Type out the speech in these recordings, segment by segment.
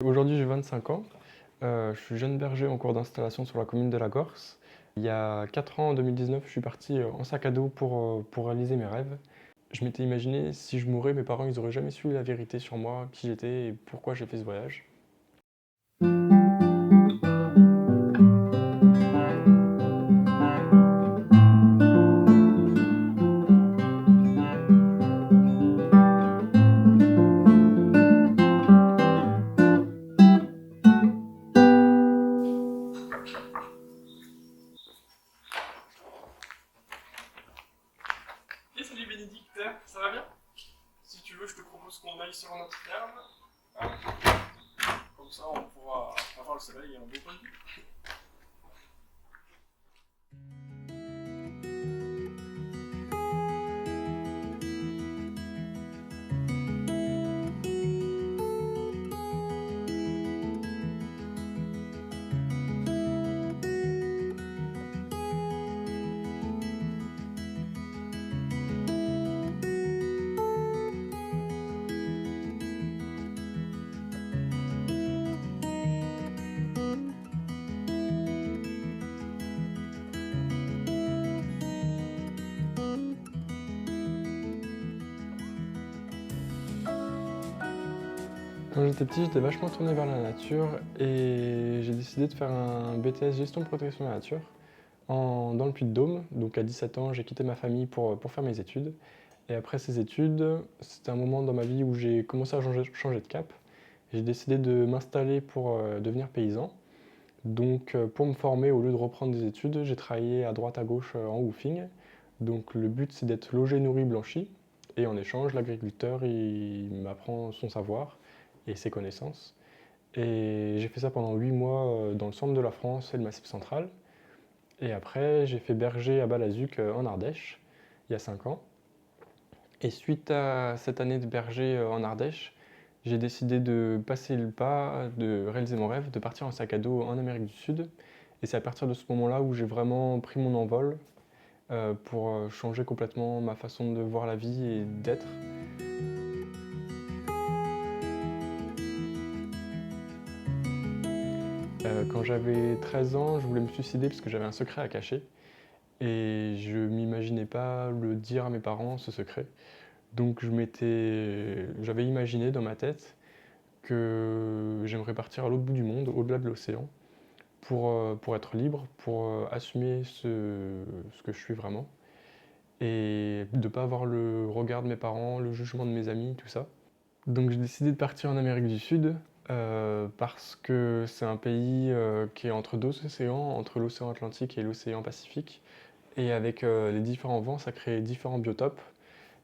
Aujourd'hui, j'ai 25 ans. Je suis jeune berger en cours d'installation sur la commune de la Gorse. Il y a 4 ans, en 2019, je suis parti en sac à dos pour réaliser mes rêves. Je m'étais imaginé, si je mourais, mes parents ils auraient jamais su la vérité sur moi, qui j'étais et pourquoi j'ai fait ce voyage. Et salut Bénédicte, ça va bien? Si tu veux, je te propose qu'on aille sur notre ferme. Hop. Comme ça, on pourra avoir le soleil et un beau point de vue. Quand j'étais petit, j'étais vachement tourné vers la nature et j'ai décidé de faire un BTS gestion de protection de la nature dans le Puy-de-Dôme. Donc à 17 ans, j'ai quitté ma famille pour faire mes études. Et après ces études, c'était un moment dans ma vie où j'ai commencé à changer de cap. J'ai décidé de m'installer pour devenir paysan. Donc pour me former, au lieu de reprendre des études, j'ai travaillé à droite à gauche en woofing. Donc le but c'est d'être logé, nourri, blanchi. Et en échange, l'agriculteur il m'apprend son savoir et ses connaissances. Et j'ai fait ça pendant 8 mois dans le centre de la France et le Massif central. Et après, j'ai fait berger à Balazuc en Ardèche, il y a 5 ans. Et suite à cette année de berger en Ardèche, j'ai décidé de passer le pas, de réaliser mon rêve, de partir en sac à dos en Amérique du Sud. Et c'est à partir de ce moment-là où j'ai vraiment pris mon envol pour changer complètement ma façon de voir la vie et d'être. Quand j'avais 13 ans, je voulais me suicider parce que j'avais un secret à cacher. Et je m'imaginais pas le dire à mes parents, ce secret. Donc j'avais imaginé dans ma tête que j'aimerais partir à l'autre bout du monde, au-delà de l'océan, pour être libre, pour assumer ce que je suis vraiment, et de ne pas avoir le regard de mes parents, le jugement de mes amis, tout ça. Donc j'ai décidé de partir en Amérique du Sud, parce que c'est un pays qui est entre deux océans, entre l'océan Atlantique et l'océan Pacifique, et avec les différents vents, ça crée différents biotopes.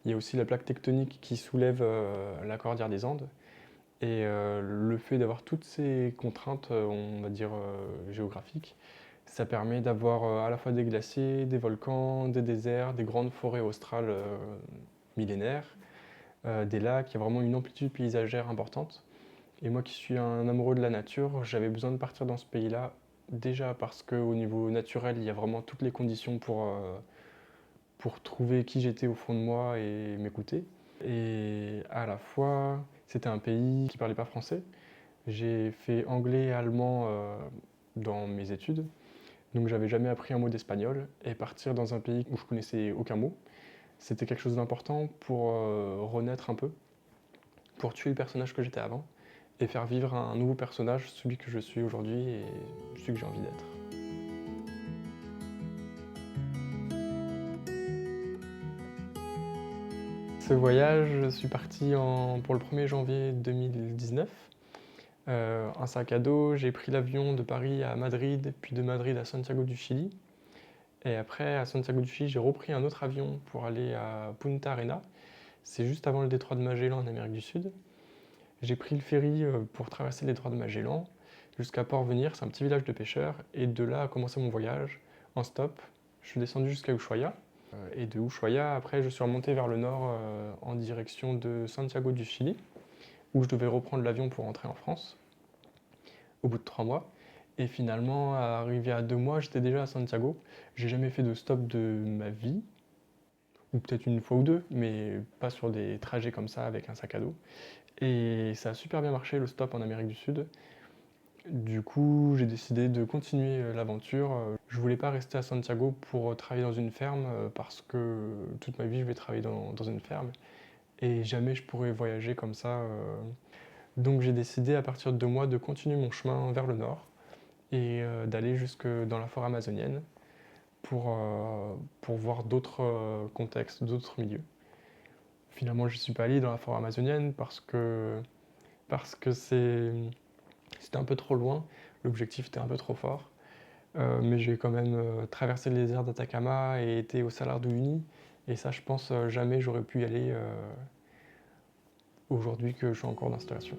Il y a aussi la plaque tectonique qui soulève la cordillère des Andes. Et le fait d'avoir toutes ces contraintes, on va dire géographiques, ça permet d'avoir à la fois des glaciers, des volcans, des déserts, des grandes forêts australes millénaires, des lacs, il y a vraiment une amplitude paysagère importante. Et moi qui suis un amoureux de la nature, j'avais besoin de partir dans ce pays-là, déjà parce qu'au niveau naturel, il y a vraiment toutes les conditions pour trouver qui j'étais au fond de moi et m'écouter. Et à la fois, c'était un pays qui parlait pas français. J'ai fait anglais et allemand dans mes études, donc j'avais jamais appris un mot d'espagnol. Et partir dans un pays où je connaissais aucun mot, c'était quelque chose d'important pour renaître un peu, pour tuer le personnage que j'étais avant et faire vivre un nouveau personnage, celui que je suis aujourd'hui et celui que j'ai envie d'être. Ce voyage, je suis parti pour le 1er janvier 2019. Un sac à dos, j'ai pris l'avion de Paris à Madrid, puis de Madrid à Santiago du Chili. Et après, à Santiago du Chili, j'ai repris un autre avion pour aller à Punta Arenas. C'est juste avant le détroit de Magellan en Amérique du Sud. J'ai pris le ferry pour traverser le détroit de Magellan jusqu'à Port-Venir, c'est un petit village de pêcheurs. Et de là a commencé mon voyage en stop. Je suis descendu jusqu'à Ushuaia. Et de Ushuaia, après, je suis remonté vers le nord en direction de Santiago du Chili, où je devais reprendre l'avion pour rentrer en France au bout de 3 mois. Et finalement, arrivé à 2 mois, j'étais déjà à Santiago. J'ai jamais fait de stop de ma vie, ou peut-être une fois ou deux, mais pas sur des trajets comme ça avec un sac à dos. Et ça a super bien marché le stop en Amérique du Sud. Du coup, j'ai décidé de continuer l'aventure. Je voulais pas rester à Santiago pour travailler dans une ferme parce que toute ma vie je vais travailler dans une ferme et jamais je pourrais voyager comme ça. Donc j'ai décidé à partir de 2 mois de continuer mon chemin vers le nord et d'aller jusque dans la forêt amazonienne pour voir d'autres contextes, d'autres milieux. Finalement, je ne suis pas allé dans la forêt amazonienne parce que c'était un peu trop loin, l'objectif était un peu trop fort. Mais j'ai quand même traversé le désert d'Atacama et été au Salar de Uyuni. Et ça, je pense, jamais j'aurais pu y aller aujourd'hui que je suis en cours d'installation.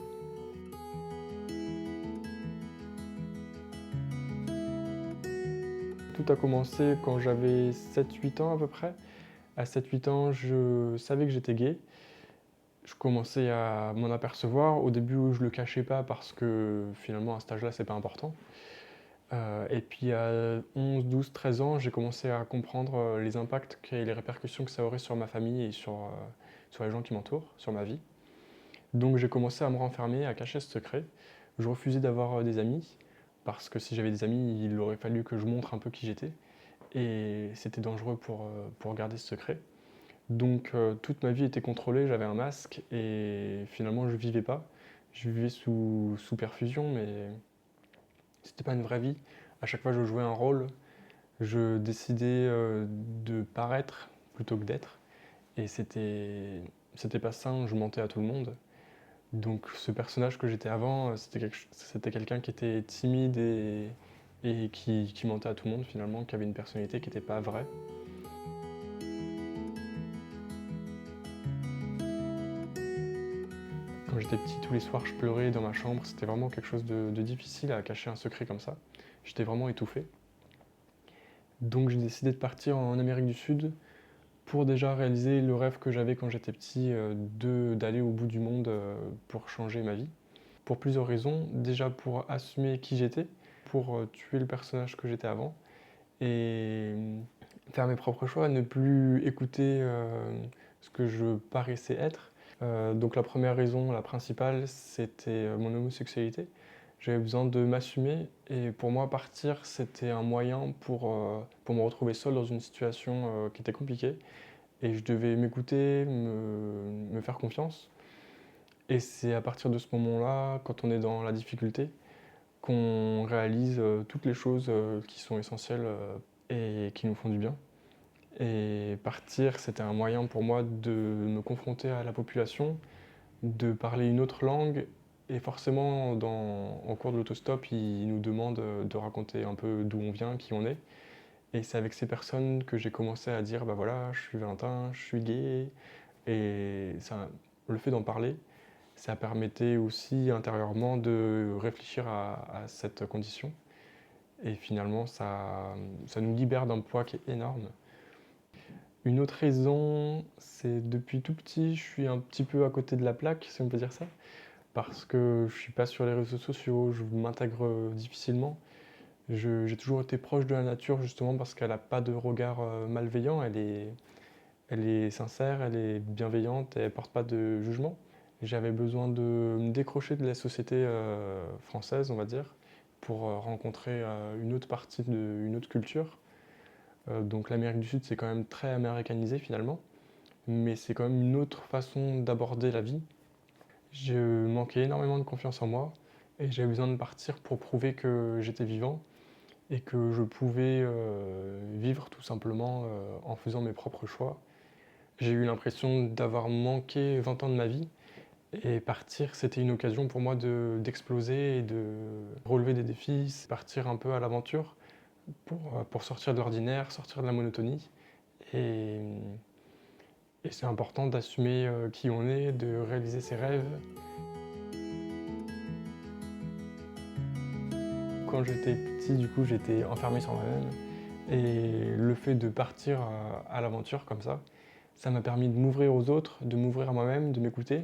Tout a commencé quand j'avais 7-8 ans à peu près. À 7-8 ans, je savais que j'étais gay. Je commençais à m'en apercevoir. Au début, je le cachais pas parce que finalement, à cet âge-là, c'est pas important. Et puis à 11, 12, 13 ans, j'ai commencé à comprendre les impacts et les répercussions que ça aurait sur ma famille et sur les gens qui m'entourent, sur ma vie. Donc j'ai commencé à me renfermer, à cacher ce secret. Je refusais d'avoir des amis, parce que si j'avais des amis, il aurait fallu que je montre un peu qui j'étais. Et c'était dangereux pour garder ce secret. Donc toute ma vie était contrôlée, j'avais un masque, et finalement je vivais pas. Je vivais sous perfusion, mais c'était pas une vraie vie. À chaque fois je jouais un rôle, je décidais de paraître plutôt que d'être. Et c'était pas sain, je mentais à tout le monde. Donc ce personnage que j'étais avant, c'était quelqu'un qui était timide et qui mentait à tout le monde finalement, qui avait une personnalité qui n'était pas vraie. Quand j'étais petit, tous les soirs, je pleurais dans ma chambre. C'était vraiment quelque chose de difficile à cacher un secret comme ça. J'étais vraiment étouffé. Donc j'ai décidé de partir en Amérique du Sud pour déjà réaliser le rêve que j'avais quand j'étais petit, d'aller au bout du monde pour changer ma vie. Pour plusieurs raisons. Déjà pour assumer qui j'étais, pour tuer le personnage que j'étais avant et faire mes propres choix, ne plus écouter ce que je paraissais être. Donc la première raison, la principale, c'était mon homosexualité. J'avais besoin de m'assumer et pour moi partir c'était un moyen pour me retrouver seul dans une situation qui était compliquée et je devais m'écouter, me faire confiance. Et c'est à partir de ce moment-là, quand on est dans la difficulté, qu'on réalise toutes les choses qui sont essentielles et qui nous font du bien. Et partir, c'était un moyen pour moi de me confronter à la population, de parler une autre langue. Et forcément, en cours de l'autostop, ils nous demandent de raconter un peu d'où on vient, qui on est. Et c'est avec ces personnes que j'ai commencé à dire, bah voilà, je suis Valentin, je suis gay. Et ça, le fait d'en parler, ça permettait aussi intérieurement de réfléchir à cette condition. Et finalement, ça nous libère d'un poids qui est énorme. Une autre raison, c'est depuis tout petit, je suis un petit peu à côté de la plaque, si on peut dire ça, parce que je suis pas sur les réseaux sociaux, je m'intègre difficilement. J'ai toujours été proche de la nature justement parce qu'elle n'a pas de regard malveillant, elle est sincère, elle est bienveillante et elle porte pas de jugement. J'avais besoin de me décrocher de la société française, on va dire, pour rencontrer une autre partie une autre culture. Donc l'Amérique du Sud, c'est quand même très américanisé finalement, mais c'est quand même une autre façon d'aborder la vie. Je manquais énormément de confiance en moi et j'avais besoin de partir pour prouver que j'étais vivant et que je pouvais vivre tout simplement en faisant mes propres choix. J'ai eu l'impression d'avoir manqué 20 ans de ma vie et partir, c'était une occasion pour moi d'exploser et de relever des défis, partir un peu à l'aventure pour sortir de l'ordinaire, sortir de la monotonie. Et, et c'est important d'assumer qui on est, de réaliser ses rêves. Quand j'étais petit, du coup, j'étais enfermé sur moi-même. Et le fait de partir à l'aventure comme ça m'a permis de m'ouvrir aux autres, de m'ouvrir à moi-même, de m'écouter.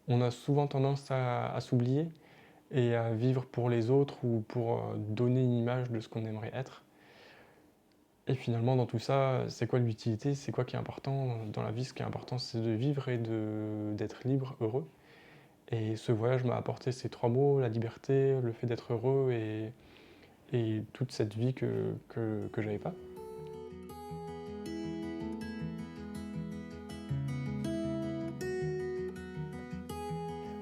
On a souvent tendance à s'oublier et à vivre pour les autres ou pour donner une image de ce qu'on aimerait être. Et finalement, dans tout ça, c'est quoi l'utilité? C'est quoi qui est important dans la vie? Ce qui est important, c'est de vivre et d'être libre, heureux. Et ce voyage m'a apporté ces 3 mots, la liberté, le fait d'être heureux et toute cette vie que j'avais pas.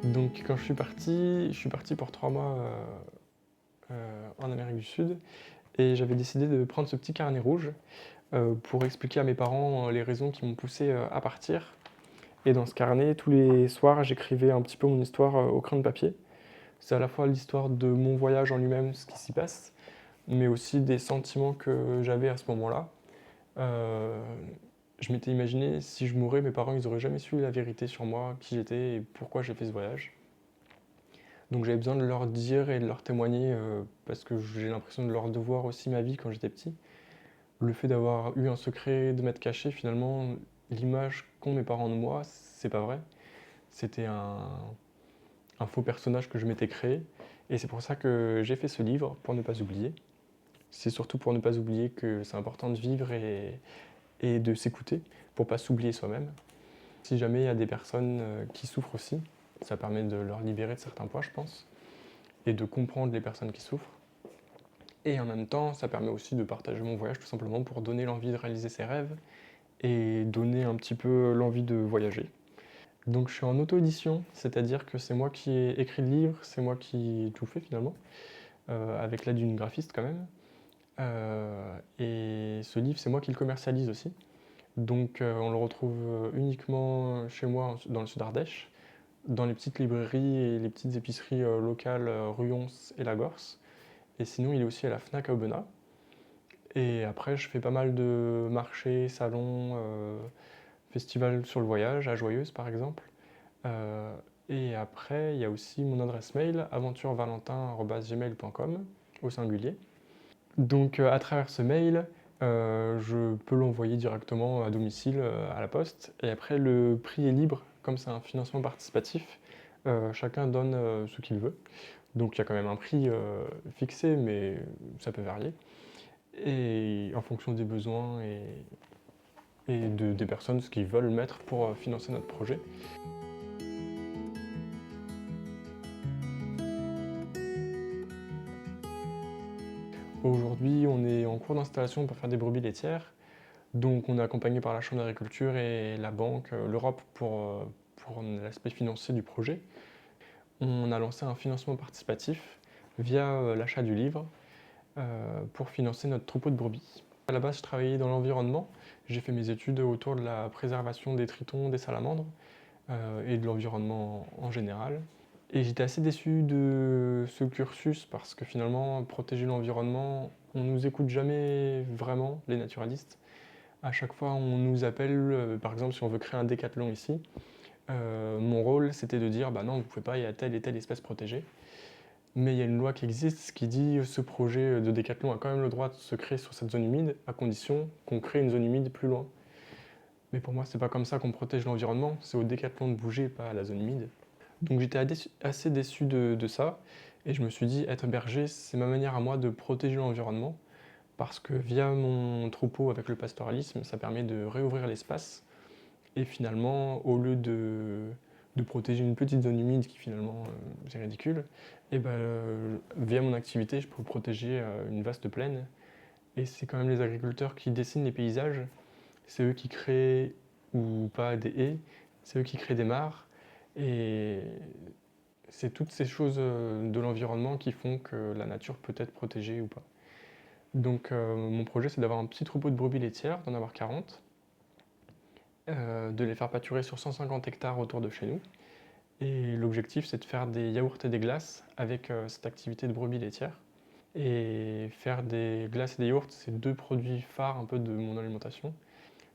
Donc quand je suis parti pour 3 mois en Amérique du Sud et j'avais décidé de prendre ce petit carnet rouge pour expliquer à mes parents les raisons qui m'ont poussé à partir. Et dans ce carnet, tous les soirs, j'écrivais un petit peu mon histoire au crayon de papier. C'est à la fois l'histoire de mon voyage en lui-même, ce qui s'y passe, mais aussi des sentiments que j'avais à ce moment-là. Euh, je m'étais imaginé, si je mourais, mes parents, ils auraient jamais su la vérité sur moi, qui j'étais et pourquoi j'ai fait ce voyage. Donc j'avais besoin de leur dire et de leur témoigner parce que j'ai l'impression de leur devoir aussi ma vie quand j'étais petit. Le fait d'avoir eu un secret, de m'être caché, finalement, l'image qu'ont mes parents de moi, c'est pas vrai. C'était un faux personnage que je m'étais créé. Et c'est pour ça que j'ai fait ce livre, pour ne pas oublier. C'est surtout pour ne pas oublier que c'est important de vivre et de s'écouter, pour pas s'oublier soi-même. Si jamais il y a des personnes qui souffrent aussi, ça permet de leur libérer de certains poids, je pense, et de comprendre les personnes qui souffrent. Et en même temps, ça permet aussi de partager mon voyage tout simplement pour donner l'envie de réaliser ses rêves et donner un petit peu l'envie de voyager. Donc je suis en auto-édition, c'est-à-dire que c'est moi qui ai écrit le livre, c'est moi qui ai tout fait finalement, avec l'aide d'une graphiste quand même. Et ce livre, c'est moi qui le commercialise aussi. Donc on le retrouve uniquement chez moi dans le sud Ardèche, dans les petites librairies et les petites épiceries locales Ruyons et Lagorce. Et sinon, il est aussi à la Fnac à Aubenas. Et après, je fais pas mal de marchés, salons, festivals sur le voyage, à Joyeuse par exemple. Euh, et après, il y a aussi mon adresse mail, aventurevalentin@gmail.com, au singulier. Donc à travers ce mail, je peux l'envoyer directement à domicile, à la poste. Et après, le prix est libre, comme c'est un financement participatif. Chacun donne ce qu'il veut. Donc il y a quand même un prix fixé, mais ça peut varier. Et en fonction des besoins et des personnes, ce qu'ils veulent mettre pour financer notre projet. Aujourd'hui, on est en cours d'installation pour faire des brebis laitières. Donc on est accompagné par la Chambre d'agriculture et la banque, l'Europe pour l'aspect financier du projet. On a lancé un financement participatif via l'achat du livre pour financer notre troupeau de brebis. À la base, je travaillais dans l'environnement. J'ai fait mes études autour de la préservation des tritons, des salamandres et de l'environnement en général. Et j'étais assez déçu de ce cursus parce que finalement, protéger l'environnement, on nous écoute jamais vraiment, les naturalistes. À chaque fois, on nous appelle, par exemple, si on veut créer un décathlon ici, mon rôle, c'était de dire, bah non, vous pouvez pas, il y a telle et telle espèce protégée. Mais il y a une loi qui existe qui dit ce projet de décathlon a quand même le droit de se créer sur cette zone humide, à condition qu'on crée une zone humide plus loin. Mais pour moi, c'est pas comme ça qu'on protège l'environnement, c'est au décathlon de bouger, pas à la zone humide. Donc j'étais assez déçu de ça, et je me suis dit, être berger, c'est ma manière à moi de protéger l'environnement, parce que via mon troupeau avec le pastoralisme, ça permet de réouvrir l'espace, et finalement, au lieu de protéger une petite zone humide qui finalement c'est ridicule, et ben, via mon activité, je peux protéger une vaste plaine. Et c'est quand même les agriculteurs qui dessinent les paysages, c'est eux qui créent ou pas des haies, c'est eux qui créent des mares. Et c'est toutes ces choses de l'environnement qui font que la nature peut être protégée ou pas. Donc mon projet, c'est d'avoir un petit troupeau de brebis laitières, d'en avoir 40, de les faire pâturer sur 150 hectares autour de chez nous. Et l'objectif, c'est de faire des yaourts et des glaces avec cette activité de brebis laitières. Et faire des glaces et des yaourts, c'est deux produits phares un peu de mon alimentation.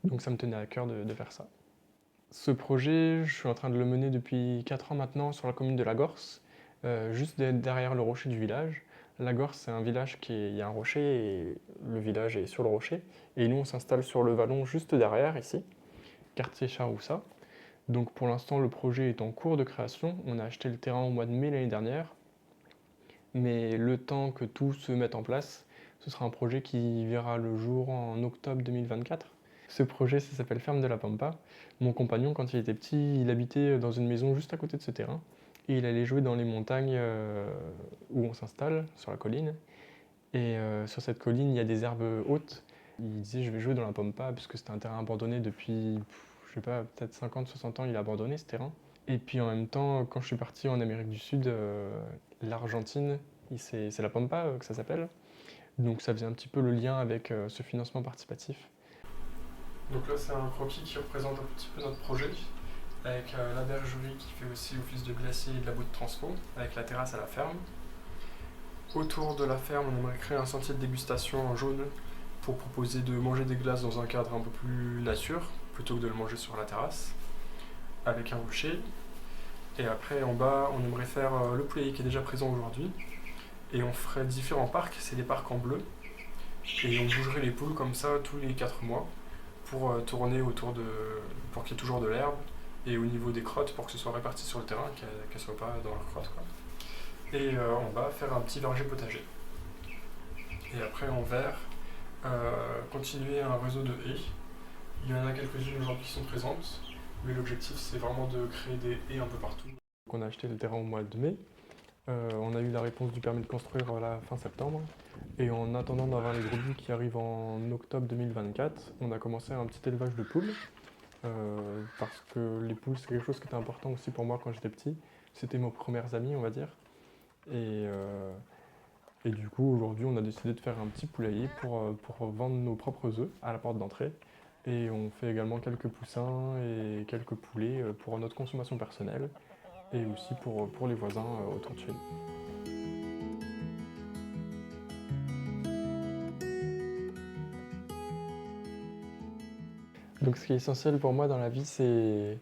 Donc ça me tenait à cœur de faire ça. Ce projet, je suis en train de le mener depuis 4 ans maintenant sur la commune de Lagorce, juste derrière le rocher du village. Lagorce, c'est un village il y a un rocher et le village est sur le rocher. Et nous, on s'installe sur le vallon juste derrière, ici, quartier Charoussa. Donc pour l'instant, le projet est en cours de création. On a acheté le terrain au mois de mai l'année dernière. Mais le temps que tout se mette en place, ce sera un projet qui verra le jour en octobre 2024. Ce projet, ça s'appelle Ferme de la Pampa. Mon compagnon, quand il était petit, il habitait dans une maison juste à côté de ce terrain. et il allait jouer dans les montagnes où on s'installe, sur la colline. Et sur cette colline, il y a des herbes hautes. Il disait je vais jouer dans la pampa, puisque c'était un terrain abandonné depuis, je sais pas, peut-être 50-60 ans, il a abandonné ce terrain. Et puis en même temps, quand je suis parti en Amérique du Sud, l'Argentine, c'est la pampa que ça s'appelle. Donc ça faisait un petit peu le lien avec ce financement participatif. Donc là, c'est un croquis qui représente un petit peu notre projet, avec la bergerie qui fait aussi office de glacier et de labo de transpo, avec la terrasse à la ferme. Autour de la ferme, on aimerait créer un sentier de dégustation en jaune pour proposer de manger des glaces dans un cadre un peu plus nature, plutôt que de le manger sur la terrasse, avec un rocher. Et après, en bas, on aimerait faire le poulailler qui est déjà présent aujourd'hui. Et on ferait différents parcs, c'est des parcs en bleu. Et on bougerait les poules comme ça tous les 4 mois pour tourner autour de. Pour qu'il y ait toujours de l'herbe. Et au niveau des crottes, pour que ce soit réparti sur le terrain, qu'elles ne soient pas dans leurs crottes, quoi. Et en bas, faire un petit verger potager. Et après, en vert, continuer un réseau de haies. Il y en a quelques-unes aujourd'hui qui sont présentes, mais l'objectif, c'est vraiment de créer des haies un peu partout. Donc on a acheté le terrain au mois de mai. On a eu la réponse du permis de construire à la fin septembre. Et en attendant d'avoir les gros buts qui arrivent en octobre 2024, on a commencé un petit élevage de poules. Parce que les poules, c'est quelque chose qui était important aussi pour moi quand j'étais petit. C'était mes premières amies, on va dire. Et du coup, aujourd'hui, on a décidé de faire un petit poulailler pour vendre nos propres œufs à la porte d'entrée. Et on fait également quelques poussins et quelques poulets pour notre consommation personnelle et aussi pour les voisins autour de chez nous. Donc ce qui est essentiel pour moi dans la vie, c'est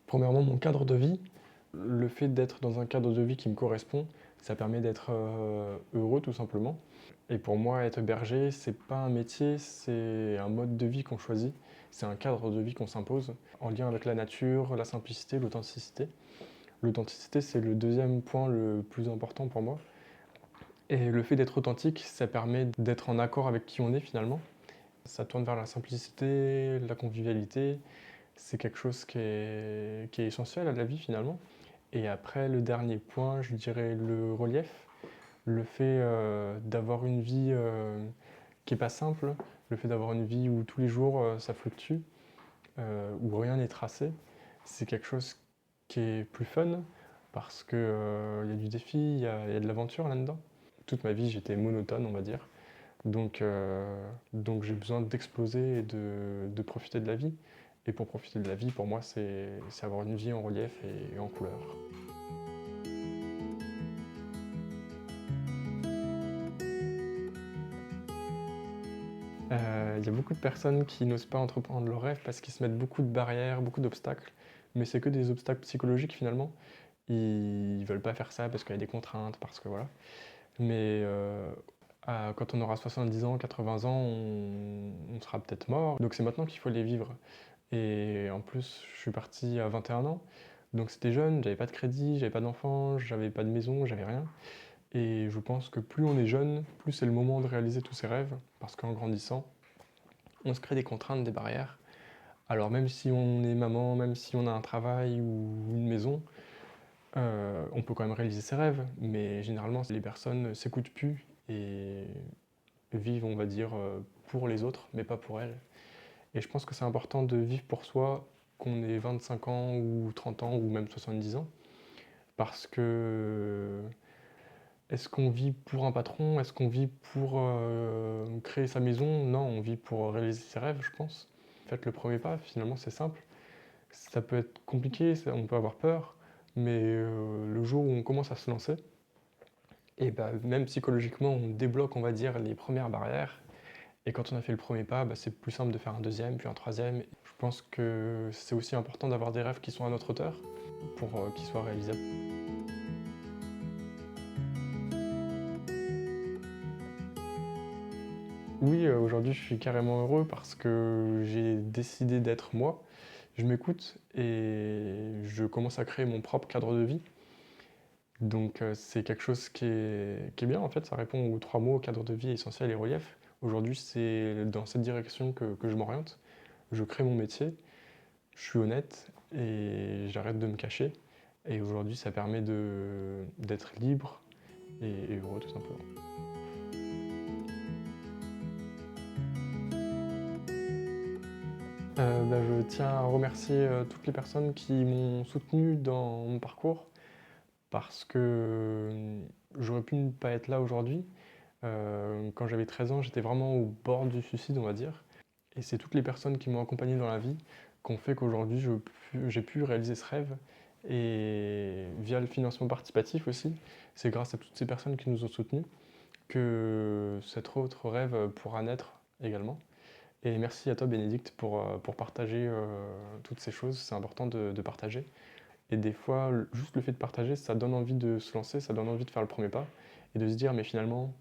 premièrement mon cadre de vie. Le fait d'être dans un cadre de vie qui me correspond, ça permet d'être heureux tout simplement. Et pour moi, être berger, c'est pas un métier, c'est un mode de vie qu'on choisit. C'est un cadre de vie qu'on s'impose en lien avec la nature, la simplicité, l'authenticité. L'authenticité, c'est le deuxième point le plus important pour moi. Et le fait d'être authentique, ça permet d'être en accord avec qui on est finalement. Ça tourne vers la simplicité, la convivialité. C'est quelque chose qui est essentiel à la vie finalement. Et après, le dernier point, je dirais le relief. Le fait d'avoir une vie qui n'est pas simple, le fait d'avoir une vie où tous les jours ça fluctue, où rien n'est tracé, c'est quelque chose qui est plus fun parce qu'il y a du défi, il y a de l'aventure là-dedans. Toute ma vie, j'étais monotone, on va dire. Donc j'ai besoin d'exploser et de profiter de la vie. Et pour profiter de la vie, pour moi, c'est avoir une vie en relief et en couleur. Il y a beaucoup de personnes qui n'osent pas entreprendre leurs rêves parce qu'ils se mettent beaucoup de barrières, beaucoup d'obstacles. Mais c'est que des obstacles psychologiques finalement. Ils veulent pas faire ça parce qu'il y a des contraintes, parce que voilà. Mais quand on aura 70 ans, 80 ans, on sera peut-être mort. Donc c'est maintenant qu'il faut les vivre. Et en plus, je suis parti à 21 ans. Donc c'était jeune, j'avais pas de crédit, j'avais pas d'enfant, j'avais pas de maison, j'avais rien. Et je pense que plus on est jeune, plus c'est le moment de réaliser tous ses rêves. Parce qu'en grandissant, on se crée des contraintes, des barrières. Alors même si on est maman, même si on a un travail ou une maison, on peut quand même réaliser ses rêves. Mais généralement, les personnes s'écoutent plus et vivent, on va dire, pour les autres, mais pas pour elles. Et je pense que c'est important de vivre pour soi, qu'on ait 25 ans ou 30 ans ou même 70 ans. Parce que est-ce qu'on vit pour un patron? Est-ce qu'on vit pour créer sa maison? Non, on vit pour réaliser ses rêves, je pense. Faites le premier pas, finalement c'est simple. Ça peut être compliqué, on peut avoir peur, mais le jour où on commence à se lancer, et bah, même psychologiquement, on débloque, on va dire, les premières barrières. Et quand on a fait le premier pas, bah, c'est plus simple de faire un deuxième, puis un troisième. Je pense que c'est aussi important d'avoir des rêves qui sont à notre hauteur pour qu'ils soient réalisables. Oui, aujourd'hui je suis carrément heureux parce que j'ai décidé d'être moi. Je m'écoute et je commence à créer mon propre cadre de vie. Donc c'est quelque chose qui est bien en fait, ça répond aux 3 mots, cadre de vie, essentiel et relief. Aujourd'hui c'est dans cette direction que je m'oriente. Je crée mon métier, je suis honnête et j'arrête de me cacher. Et aujourd'hui, ça permet d'être libre et heureux tout simplement. Je tiens à remercier toutes les personnes qui m'ont soutenu dans mon parcours parce que j'aurais pu ne pas être là aujourd'hui. Quand j'avais 13 ans, j'étais vraiment au bord du suicide, on va dire. Et c'est toutes les personnes qui m'ont accompagné dans la vie qui ont fait qu'aujourd'hui j'ai pu réaliser ce rêve. Et via le financement participatif aussi, c'est grâce à toutes ces personnes qui nous ont soutenus que cet autre rêve pourra naître également. Et merci à toi Bénédicte pour partager toutes ces choses, c'est important de partager. Et des fois, juste le fait de partager, ça donne envie de se lancer, ça donne envie de faire le premier pas et de se dire mais finalement,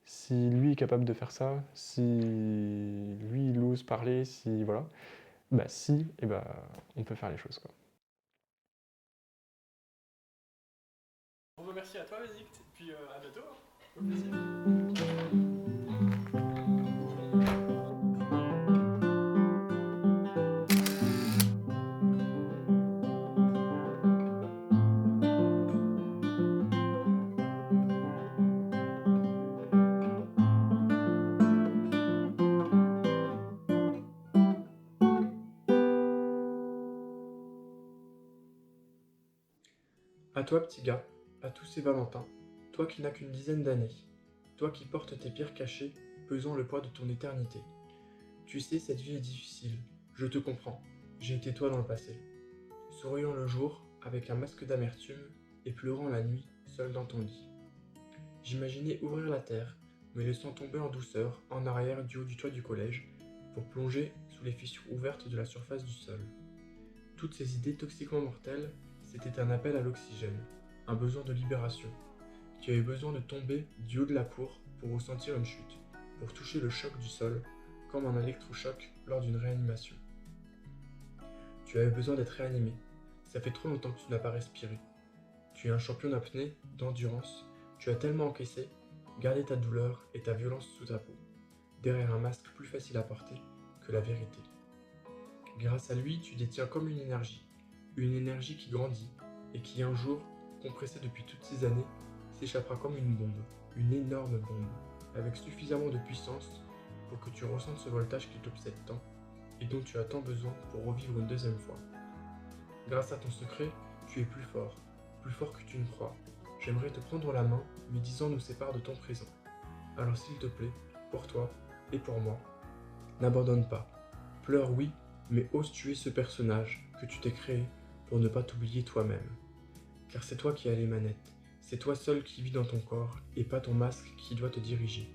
si lui est capable de faire ça, si lui il ose parler, si voilà, bah si, et bah on peut faire les choses quoi. Bon, bah, merci à toi, Bénédicte, et puis à bientôt. Au plaisir. À toi, petit gars, à tous ces Valentins, toi qui n'as qu'une dizaine d'années, toi qui portes tes pires cachets, pesant le poids de ton éternité. Tu sais, cette vie est difficile, je te comprends, j'ai été toi dans le passé. Souriant le jour, avec un masque d'amertume, et pleurant la nuit, seul dans ton lit. J'imaginais ouvrir la terre, me laissant tomber en douceur, en arrière du haut du toit du collège, pour plonger sous les fissures ouvertes de la surface du sol. Toutes ces idées toxiquement mortelles, c'était un appel à l'oxygène, un besoin de libération. Tu avais besoin de tomber du haut de la cour pour ressentir une chute, pour toucher le choc du sol, comme un électrochoc lors d'une réanimation. Tu avais besoin d'être réanimé. Ça fait trop longtemps que tu n'as pas respiré. Tu es un champion d'apnée, d'endurance. Tu as tellement encaissé, gardé ta douleur et ta violence sous ta peau, derrière un masque plus facile à porter que la vérité. Grâce à lui, tu détiens comme une énergie qui grandit et qui un jour, compressée depuis toutes ces années, s'échappera comme une bombe, une énorme bombe, avec suffisamment de puissance pour que tu ressentes ce voltage qui t'obsède tant et dont tu as tant besoin pour revivre une deuxième fois. Grâce à ton secret, tu es plus fort que tu ne crois. J'aimerais te prendre la main, mais 10 ans nous séparent de ton présent. Alors s'il te plaît, pour toi et pour moi, n'abandonne pas. Pleure oui, mais ose tuer ce personnage que tu t'es créé pour ne pas t'oublier toi-même. Car c'est toi qui as les manettes, c'est toi seul qui vis dans ton corps et pas ton masque qui doit te diriger.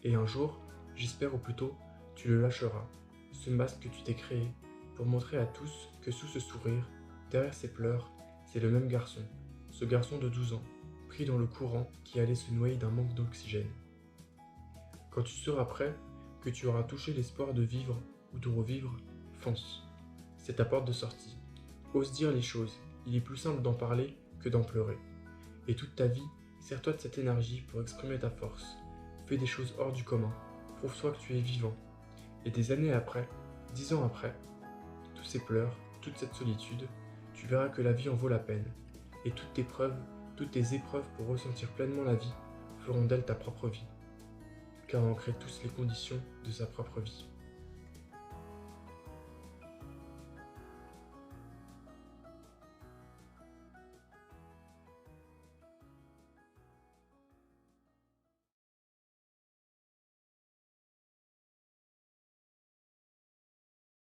Et un jour, j'espère ou plutôt, tu le lâcheras, ce masque que tu t'es créé, pour montrer à tous que sous ce sourire, derrière ses pleurs, c'est le même garçon, ce garçon de 12 ans, pris dans le courant qui allait se noyer d'un manque d'oxygène. Quand tu seras prêt, que tu auras touché l'espoir de vivre ou de revivre, fonce. C'est ta porte de sortie. Ose dire les choses, il est plus simple d'en parler que d'en pleurer. Et toute ta vie, sers-toi de cette énergie pour exprimer ta force. Fais des choses hors du commun, prouve-toi que tu es vivant. Et des années après, 10 ans après, tous ces pleurs, toute cette solitude, tu verras que la vie en vaut la peine. Et toutes tes épreuves pour ressentir pleinement la vie feront d'elle ta propre vie. Car on crée tous les conditions de sa propre vie.